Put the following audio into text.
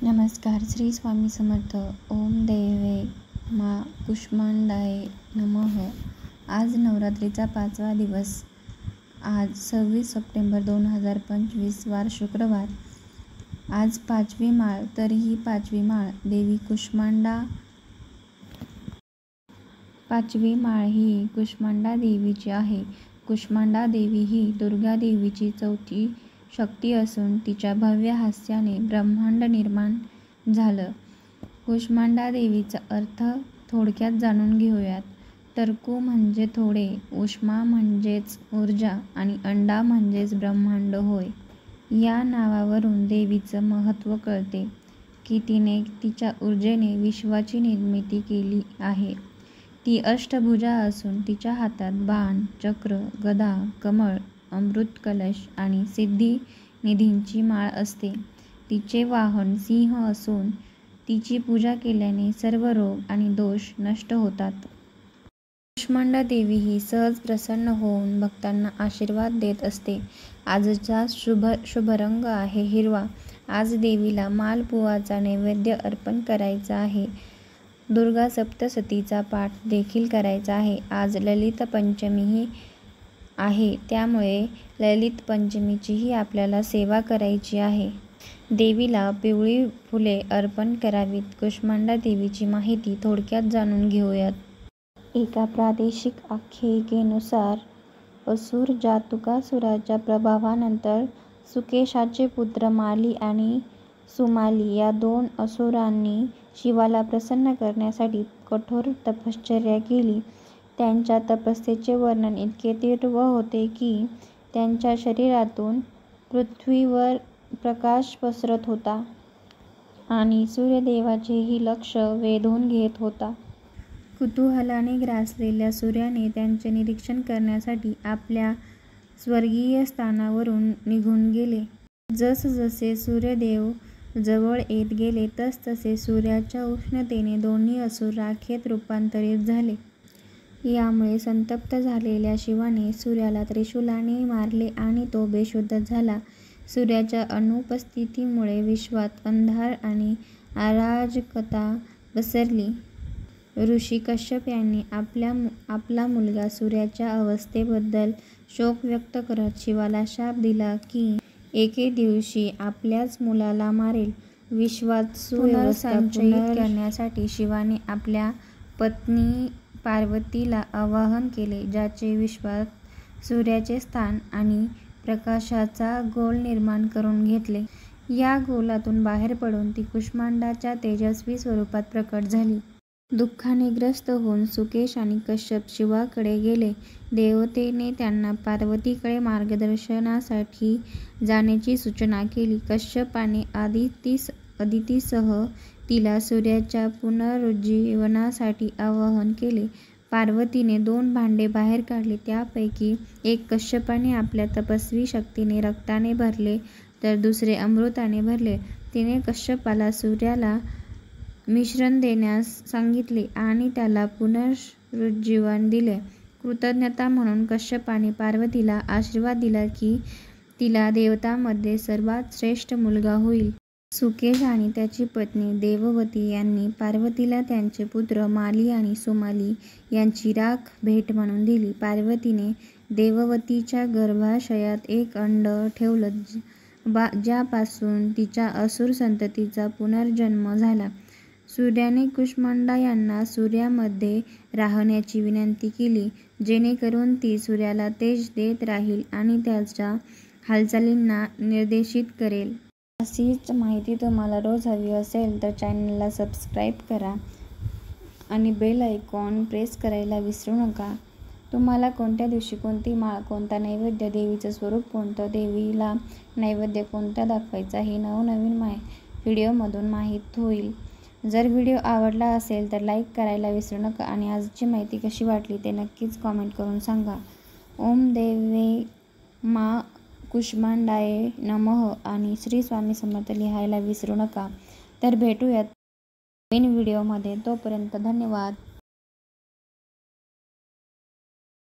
नमस्कार. श्री स्वामी समर्थ. ओम देवे मा कुष्मांडाय नमः. आज नवरात्रीचा 5वा दिवस. आज 26 सप्टेंबर 2025 वार शुक्रवार. आज 5वी माळ. तर ही 5वी माळ देवी कुष्मांडा. 5वी माळ ही कुष्मांडा देवीची आहे. कुष्मांडा देवी ही दुर्गा देवीची 4थी शक्ती असून तिच्या भव्य हास्याने ब्रह्मांड निर्माण झालं. कुष्मांडा देवीचा अर्थ थोडक्यात जाणून घेऊयात. तर कु म्हणजे थोडे, उष्मा म्हणजेच ऊर्जा आणि अंडा म्हणजेच ब्रह्मांड होय. या नावावरून देवीचं महत्त्व कळते की तिने तिच्या ऊर्जेने विश्वाची निर्मिती केली आहे. ती अष्टभुजा असून तिच्या हातात बाण, चक्र, गदा, कमळ, अमृत कलश आणि सिद्धी निधींची माळ असते. तिचे वाहन सिंह असून तिची पूजा केल्याने सर्व रोग आणि दोष नष्ट होतात. कुष्मांडा देवी ही सहज प्रसन्न होऊन भक्तांना आशीर्वाद देत असते. आजचा शुभ रंग आहे हिरवा. आज देवीला मालपुआचा नैवेद्य अर्पण करायचा आहे. दुर्गा सप्तशतीचा पाठ देखील करायचा आहे. आज ललित पंचमीही आहे, त्यामुळे ललित पंचमीचीही आपल्याला सेवा करायची आहे. देवीला पिवळी फुले अर्पण करावीत. कुष्मांडा देवीची माहिती थोडक्यात जाणून घेऊयात. एका प्रादेशिक आख्यायिकेनुसार असुर जातुकासुराच्या प्रभावानंतर सुकेशाचे पुत्र माली आणि सुमाली या 2 असुरांनी शिवाला प्रसन्न करण्यासाठी कठोर तपश्चर्या केली. त्यांच्या तपस्येचे वर्णन इतके तीव्र होते की त्यांच्या शरीरातून पृथ्वीवर प्रकाश पसरत होता आणि सूर्यदेवाचेही लक्ष वेधून घेत होता. कुतूहलाने ग्रासलेल्या सूर्याने त्यांचे निरीक्षण करण्यासाठी आपल्या स्वर्गीय स्थानावरून निघून गेले. जसजसे सूर्यदेव जवळ येत गेले तसतसे सूर्याच्या उष्णतेने दोन्ही असुर राखेत रूपांतरित झाले. यामुळे संतप्त झालेल्या शिवाने सूर्याला त्रिशूलाने मारले आणि तो बेशुद्ध झाला. सूर्याच्या अनुपस्थितीमुळे विश्वात अंधार आणि अराजकता पसरली. ऋषी कश्यप यांनी आपला मुलगा सूर्याच्या अवस्थेबद्दल शोक व्यक्त करत शिवाला शाप दिला की एके दिवशी आपल्याच मुलाला मारेल. विश्वात सुव्यवस्था करण्यासाठी शिवाने आपल्या पत्नी पार्वतीला आवाहन केले, ज्याचे विश्वात सूर्याचे स्थान आणि प्रकाशाचा गोल निर्माण करून घेतले. या गोलातून बाहेर पडून ती कुष्मांडाच्या तेजस्वी स्वरूपात प्रकट झाली. दुःखाने ग्रस्त होऊन सुकेश आणि कश्यप शिवाकडे गेले. देवतेने त्यांना पार्वतीकडे मार्गदर्शनासाठी जाण्याची सूचना केली. कश्यपाने अदितीसह तिला सूर्याच्या पुनरुज्जीवनासाठी आवाहन केले. पार्वतीने 2 भांडे बाहेर काढली. त्यापैकी एक कश्यपाने आपल्या तपस्वी शक्तीने रक्ताने भरले तर दुसरे अमृताने भरले. तिने कश्यपाला सूर्याला मिश्रण देण्यास सांगितले आणि त्याला पुनरुज्जीवन दिले. कृतज्ञता म्हणून कश्यपाने पार्वतीला आशीर्वाद दिला की तिला देवतांमध्ये सर्वात श्रेष्ठ मुलगा होईल. सुकेश आणि त्याची पत्नी देववती यांनी पार्वतीला त्यांचे पुत्र माली आणि सुमाली यांची राख भेट म्हणून दिली. पार्वतीने देववतीच्या गर्भाशयात एक अंड ठेवलं ज्यापासून तिच्या असुर संततीचा पुनर्जन्म झाला. सूर्याने कुष्मांडा यांना सूर्यामध्ये राहण्याची विनंती केली, जेणेकरून ती सूर्याला तेज देत राहील आणि त्याच्या हालचालींना निर्देशित करेल. अशीच माहिती तुम्हाला रोज हवी असेल तर चॅनलला सबस्क्राईब करा आणि बेल आयकॉन प्रेस करायला विसरू नका. तुम्हाला कोणत्या दिवशी कोणती माळ, कोणता नैवेद्य, देवीचं स्वरूप कोणतं, देवीला नैवेद्य कोणता दाखवायचा हे नवनवीन व्हिडिओमधून माहीत होईल. जर व्हिडिओ आवडला असेल तर लाईक करायला विसरू नका आणि आजची माहिती कशी वाटली ते नक्कीच कॉमेंट करून सांगा. ओम देवे मा कुष्मांडाय नमः आणि श्री स्वामी समर्थ लिहायला विसरू नका. तर भेटूयात नवीन व्हिडिओमध्ये. तोपर्यंत धन्यवाद.